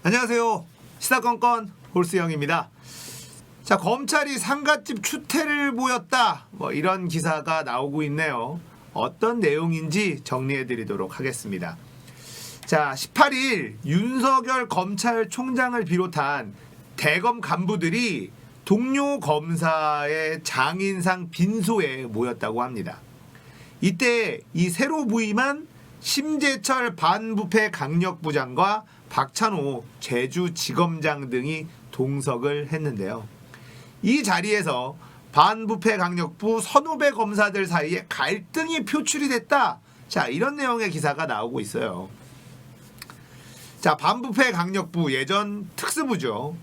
안녕하세요. 시사건건 홀스영입니다. 자, 검찰이 상갓집 추태를 보였다. 이런 기사가 나오고 있네요. 어떤 내용인지 정리해드리도록 하겠습니다. 자, 18일 윤석열 검찰총장을 비롯한 대검 간부들이 동료 검사의 장인상 빈소에 모였다고 합니다. 이때 이 새로 부임한 심재철 반부패 강력부장과 박찬호 제주지검장 등이 동석을 했는데요. 이 자리에서 반부패 강력부 선후배 검사들 사이에 갈등이 표출이 됐다. 자, 이런 내용의 기사가 나오고 있어요. 자, 반부패 강력부 예전 특수부죠.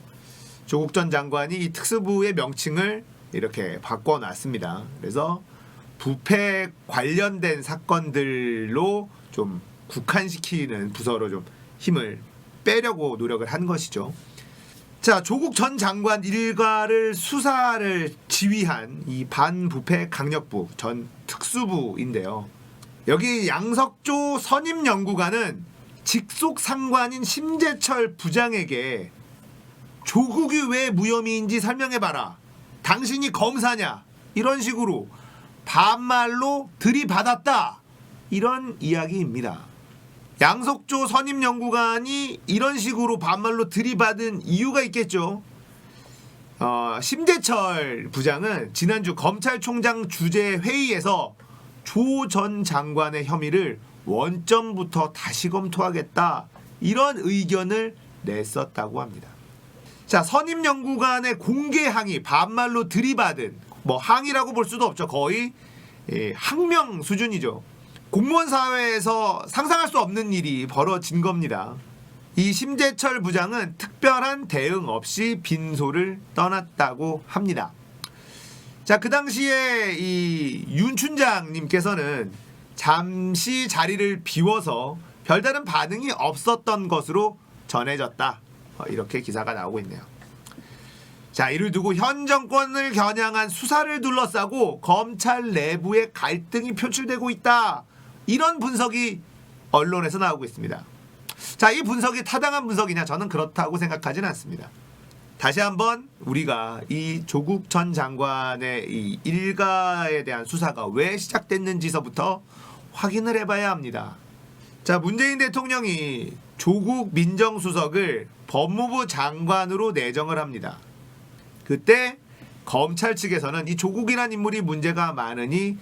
조국 전 장관이 이 특수부의 명칭을 이렇게 바꿔놨습니다. 그래서 부패 관련된 사건들로 좀 국한시키는 부서로 좀 힘을 빼려고 노력을 한 것이죠. 자, 조국 전 장관 일가를 수사를 지휘한 이 반부패 강력부 전 특수부인데요. 여기 양석조 선임연구관은 직속 상관인 심재철 부장에게 조국이 왜 무혐의인지 설명해봐라. 당신이 검사냐? 이런 식으로 반말로 들이받았다. 이런 이야기입니다. 양석조 선임연구관이 이런 식으로 반말로 들이받은 이유가 있겠죠. 심재철 부장은 지난주 검찰총장 주재 회의에서 조 전 장관의 혐의를 원점부터 다시 검토하겠다. 이런 의견을 냈었다고 합니다. 자, 선임연구관의 공개 항의, 반말로 들이받은 항의라고 볼 수도 없죠. 거의 항명 수준이죠. 공무원 사회에서 상상할 수 없는 일이 벌어진 겁니다. 이 심재철 부장은 특별한 대응 없이 빈소를 떠났다고 합니다. 자, 그 당시에 이 윤 춘장님께서는 잠시 자리를 비워서 별다른 반응이 없었던 것으로 전해졌다. 이렇게 기사가 나오고 있네요. 자, 이를 두고 현 정권을 겨냥한 수사를 둘러싸고 검찰 내부의 갈등이 표출되고 있다. 이런 분석이 언론에서 나오고 있습니다. 자, 이 분석이 타당한 분석이냐? 저는 그렇다고 생각하지는 않습니다. 다시 한번 우리가 이 조국 전 장관의 이 일가에 대한 수사가 왜 시작됐는지서부터 확인을 해봐야 합니다. 자, 문재인 대통령이 조국 민정수석을 법무부 장관으로 내정을 합니다. 그때 검찰 측에서는 이 조국이라는 인물이 문제가 많으니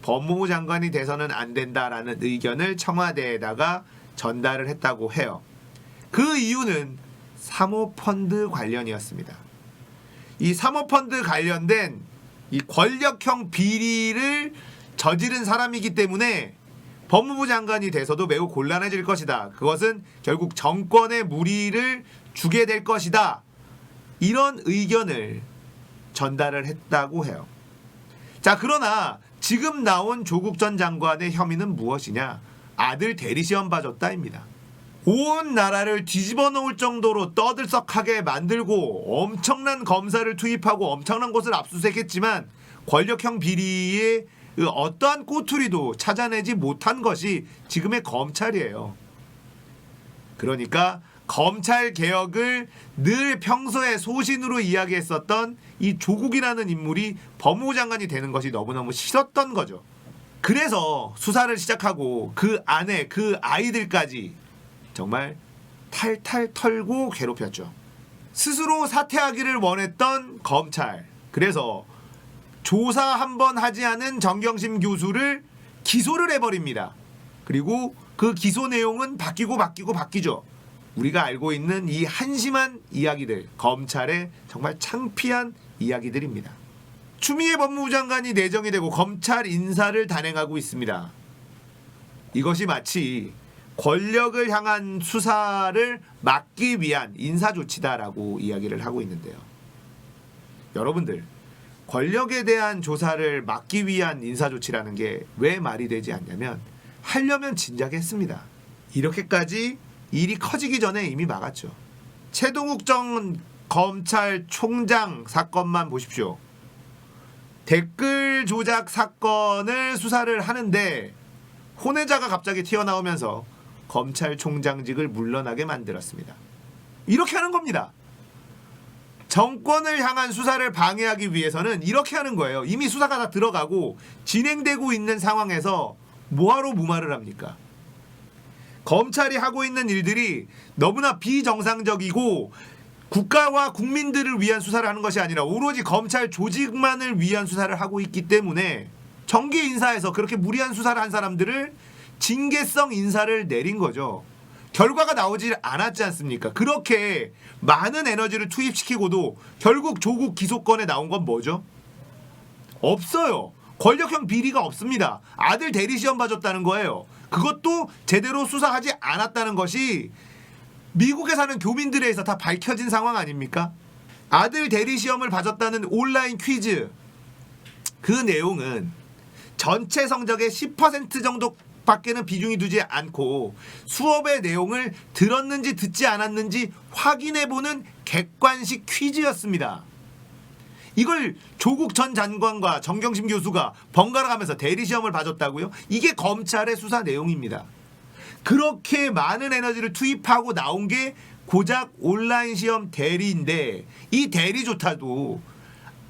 법무부 장관이 돼서는 안 된다라는 의견을 청와대에다가 전달을 했다고 해요. 그 이유는 사모펀드 관련이었습니다. 이 사모펀드 관련된 이 권력형 비리를 저지른 사람이기 때문에 법무부 장관이 돼서도 매우 곤란해질 것이다. 그것은 결국 정권에 무리를 주게 될 것이다. 이런 의견을 전달을 했다고 해요. 자, 그러나 지금 나온 조국 전 장관의 혐의는 무엇이냐? 아들 대리시험 봐줬다입니다. 온 나라를 뒤집어 놓을 정도로 떠들썩하게 만들고 엄청난 검사를 투입하고 엄청난 곳을 압수수색했지만 권력형 비리의 어떠한 꼬투리도 찾아내지 못한 것이 지금의 검찰이에요. 그러니까 검찰 개혁을 늘 평소에 소신으로 이야기했었던 이 조국이라는 인물이 법무부 장관이 되는 것이 너무너무 싫었던 거죠. 그래서 수사를 시작하고 그 안에 그 아이들까지 정말 탈탈 털고 괴롭혔죠. 스스로 사퇴하기를 원했던 검찰. 그래서 조사 한번 하지 않은 정경심 교수를 기소를 해버립니다. 그리고 그 기소 내용은 바뀌죠. 우리가 알고 있는 이 한심한 이야기들, 검찰의 정말 창피한 이야기들입니다. 추미애 법무부 장관이 내정이 되고 검찰 인사를 단행하고 있습니다. 이것이 마치 권력을 향한 수사를 막기 위한 인사조치다라고 이야기를 하고 있는데요. 여러분들, 권력에 대한 조사를 막기 위한 인사조치라는 게 왜 말이 되지 않냐면 하려면 진작에 했습니다. 이렇게까지 일이 커지기 전에 이미 막았죠. 최동욱 전 검찰총장 사건만 보십시오. 댓글 조작 사건을 수사를 하는데 혼외자가 갑자기 튀어나오면서 검찰총장직을 물러나게 만들었습니다. 이렇게 하는 겁니다. 정권을 향한 수사를 방해하기 위해서는 이렇게 하는 거예요. 이미 수사가 다 들어가고 진행되고 있는 상황에서 뭐하러 무마를 합니까? 검찰이 하고 있는 일들이 너무나 비정상적이고 국가와 국민들을 위한 수사를 하는 것이 아니라 오로지 검찰 조직만을 위한 수사를 하고 있기 때문에 정기 인사에서 그렇게 무리한 수사를 한 사람들을 징계성 인사를 내린 거죠. 결과가 나오지 않았지 않습니까? 그렇게 많은 에너지를 투입시키고도 결국 조국 기소권에 나온 건 뭐죠? 없어요. 권력형 비리가 없습니다. 아들 대리시험 봐줬다는 거예요. 그것도 제대로 수사하지 않았다는 것이 미국에 사는 교민들에 의해서 다 밝혀진 상황 아닙니까? 아들 대리시험을 봐줬다는 온라인 퀴즈, 그 내용은 전체 성적의 10% 정도 밖에는 비중이 두지 않고 수업의 내용을 들었는지 듣지 않았는지 확인해보는 객관식 퀴즈였습니다. 이걸 조국 전 장관과 정경심 교수가 번갈아 가면서 대리시험을 봐줬다고요? 이게 검찰의 수사 내용입니다. 그렇게 많은 에너지를 투입하고 나온 게 고작 온라인 시험 대리인데 이 대리조차도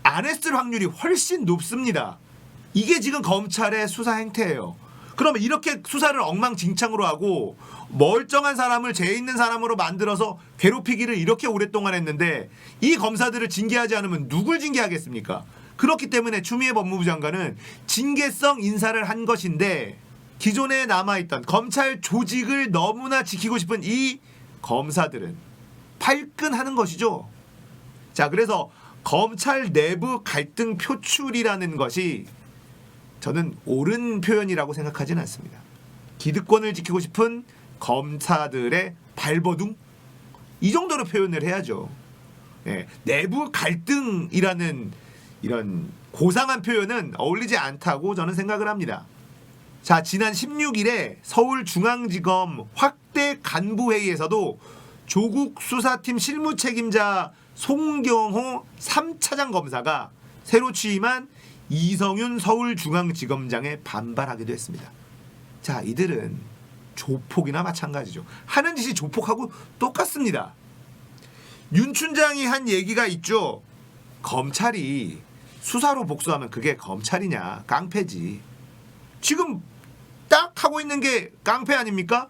안 했을 확률이 훨씬 높습니다. 이게 지금 검찰의 수사 행태예요. 그러면 이렇게 수사를 엉망진창으로 하고 멀쩡한 사람을 죄 있는 사람으로 만들어서 괴롭히기를 이렇게 오랫동안 했는데 이 검사들을 징계하지 않으면 누굴 징계하겠습니까? 그렇기 때문에 추미애 법무부 장관은 징계성 인사를 한 것인데 기존에 남아있던 검찰 조직을 너무나 지키고 싶은 이 검사들은 팔끈하는 것이죠. 자, 그래서 검찰 내부 갈등 표출이라는 것이 저는 옳은 표현이라고 생각하지는 않습니다. 기득권을 지키고 싶은 검사들의 발버둥? 이 정도로 표현을 해야죠. 예, 내부 갈등이라는 이런 고상한 표현은 어울리지 않다고 저는 생각을 합니다. 자, 지난 16일에 서울중앙지검 확대 간부회의에서도 조국 수사팀 실무책임자 송경호 3차장 검사가 새로 취임한 이성윤 서울중앙지검장에 반발하기도 했습니다. 자, 이들은 조폭이나 마찬가지죠. 하는 짓이 조폭하고 똑같습니다. 윤 춘장이 한 얘기가 있죠. 검찰이 수사로 복수하면 그게 검찰이냐, 깡패지. 지금 딱 하고 있는 게 깡패 아닙니까?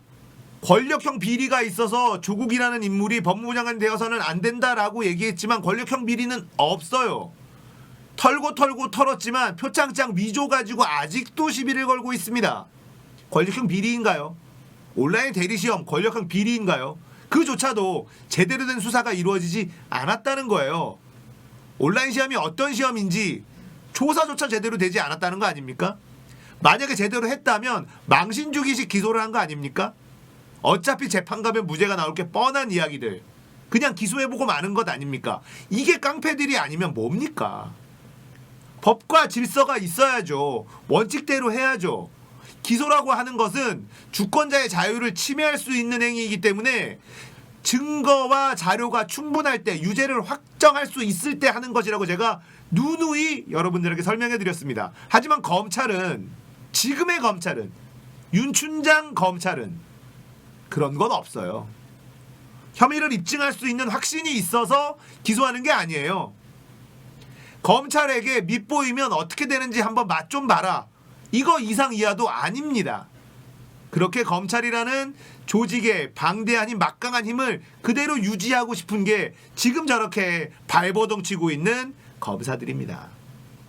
권력형 비리가 있어서 조국이라는 인물이 법무부 장관이 되어서는 안 된다라고 얘기했지만 권력형 비리는 없어요. 털고 털었지만 표창장 위조 가지고 아직도 시비를 걸고 있습니다. 권력형 비리인가요? 온라인 대리시험 권력형 비리인가요? 그조차도 제대로 된 수사가 이루어지지 않았다는 거예요. 온라인 시험이 어떤 시험인지 조사조차 제대로 되지 않았다는 거 아닙니까? 만약에 제대로 했다면 망신주기식 기소를 한 거 아닙니까? 어차피 재판 가면 무죄가 나올 게 뻔한 이야기들 그냥 기소해보고 마는 것 아닙니까? 이게 깡패들이 아니면 뭡니까? 법과 질서가 있어야죠. 원칙대로 해야죠. 기소라고 하는 것은 주권자의 자유를 침해할 수 있는 행위이기 때문에 증거와 자료가 충분할 때, 유죄를 확정할 수 있을 때 하는 것이라고 제가 누누이 여러분들에게 설명해 드렸습니다. 하지만 검찰은, 지금의 검찰은, 윤춘장 검찰은 그런 건 없어요. 혐의를 입증할 수 있는 확신이 있어서 기소하는 게 아니에요. 검찰에게 밉보이면 어떻게 되는지 한번 맛 좀 봐라. 이거 이상 이하도 아닙니다. 그렇게 검찰이라는 조직의 방대 아닌 막강한 힘을 그대로 유지하고 싶은 게 지금 저렇게 발버둥 치고 있는 검사들입니다.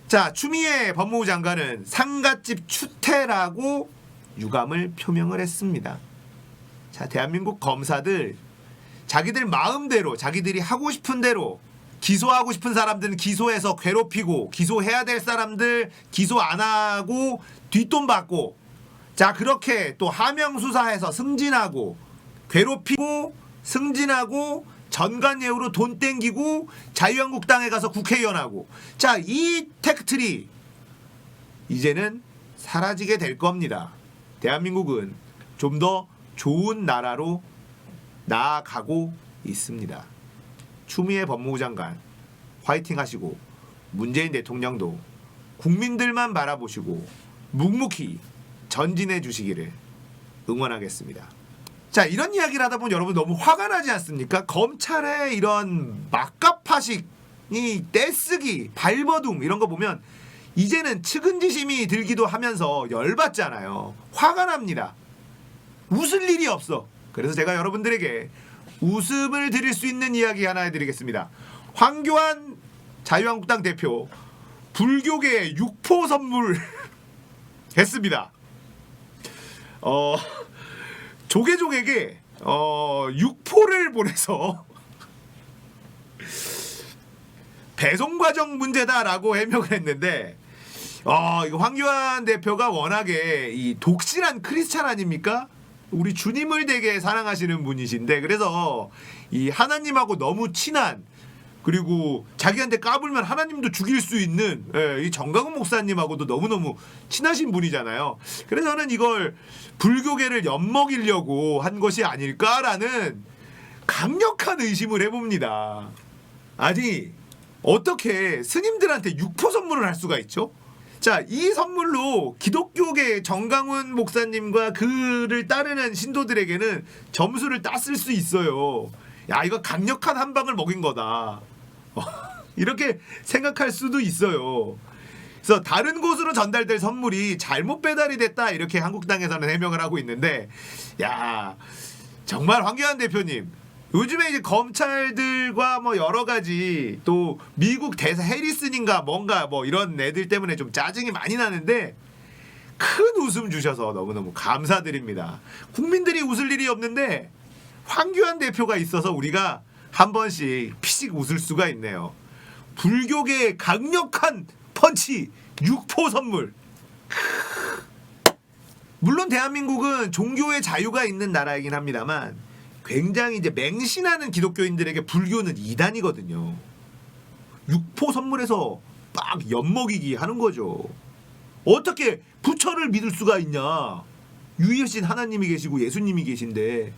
자, 추미애 법무부 장관은 상갓집 추태라고 유감을 표명을 했습니다. 자, 대한민국 검사들 자기들 마음대로 자기들이 하고 싶은 대로 기소하고 싶은 사람들은 기소해서 괴롭히고 기소해야 될 사람들 기소 안 하고 뒷돈 받고 자 그렇게 또 하명 수사해서 승진하고 괴롭히고 승진하고 전관예우로 돈 땡기고 자유한국당에 가서 국회의원하고 자 이 텍트리 이제는 사라지게 될 겁니다. 대한민국은 좀 더 좋은 나라로 나아가고 있습니다. 추미애 법무부 장관 화이팅 하시고 문재인 대통령도 국민들만 바라보시고 묵묵히 전진해 주시기를 응원하겠습니다. 자, 이런 이야기를 하다 보면 여러분 너무 화가 나지 않습니까? 검찰의 이런 막가파식이 떼쓰기, 발버둥 이런 거 보면 이제는 측은지심이 들기도 하면서 열받잖아요. 화가 납니다. 웃을 일이 없어. 그래서 제가 여러분들에게 웃음을 드릴 수 있는 이야기 하나 해드리겠습니다. 황교안 자유한국당 대표 불교계에 육포 선물 했습니다. 조계종에게 육포를 보내서 배송 과정 문제다라고 해명을 했는데, 이거 황교안 대표가 워낙에 이 독실한 크리스찬 아닙니까? 우리 주님을 되게 사랑하시는 분이신데, 그래서 이 하나님하고 너무 친한, 그리고 자기한테 까불면 하나님도 죽일 수 있는 이 정강훈 목사님하고도 너무너무 친하신 분이잖아요. 그래서 저는 이걸 불교계를 엿먹이려고 한 것이 아닐까라는 강력한 의심을 해봅니다. 아니, 어떻게 스님들한테 육포 선물을 할 수가 있죠? 자, 이 선물로 기독교계 정강훈 목사님과 그를 따르는 신도들에게는 점수를 땄을 수 있어요. 야, 이거 강력한 한 방을 먹인 거다. 이렇게 생각할 수도 있어요. 그래서 다른 곳으로 전달될 선물이 잘못 배달이 됐다, 이렇게 한국당에서는 해명을 하고 있는데, 야, 정말 황교안 대표님, 요즘에 이제 검찰들과 뭐 여러 가지, 또 미국 대사 해리슨인가 뭔가 뭐 이런 애들 때문에 좀 짜증이 많이 나는데 큰 웃음 주셔서 너무너무 감사드립니다. 국민들이 웃을 일이 없는데 황교안 대표가 있어서 우리가 한 번씩 피식 웃을 수가 있네요. 불교계의 강력한 펀치, 육포 선물. 물론 대한민국은 종교의 자유가 있는 나라이긴 합니다만 굉장히 이제 맹신하는 기독교인들에게 불교는 이단이거든요. 육포 선물해서 빡 엿먹이기 하는 거죠. 어떻게 부처를 믿을 수가 있냐? 유일신 하나님이 계시고 예수님이 계신데,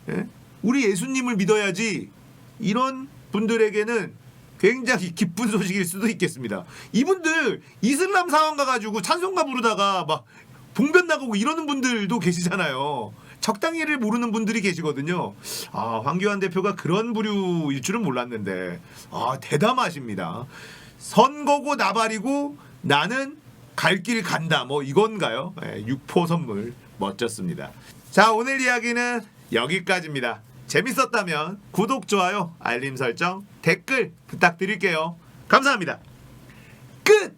예? 우리 예수님을 믿어야지. 이런 분들에게는 굉장히 기쁜 소식일 수도 있겠습니다. 이분들 이슬람 사원 가가지고 찬송가 부르다가 막 봉변 나가고 이러는 분들도 계시잖아요. 적당히를 모르는 분들이 계시거든요. 황교안 대표가 그런 부류일 줄은 몰랐는데, 대담하십니다. 선거고 나발이고 나는 갈 길 간다, 뭐 이건가요? 육포 선물 멋졌습니다. 자, 오늘 이야기는 여기까지입니다. 재밌었다면 구독, 좋아요, 알림 설정, 댓글 부탁드릴게요. 감사합니다. 끝!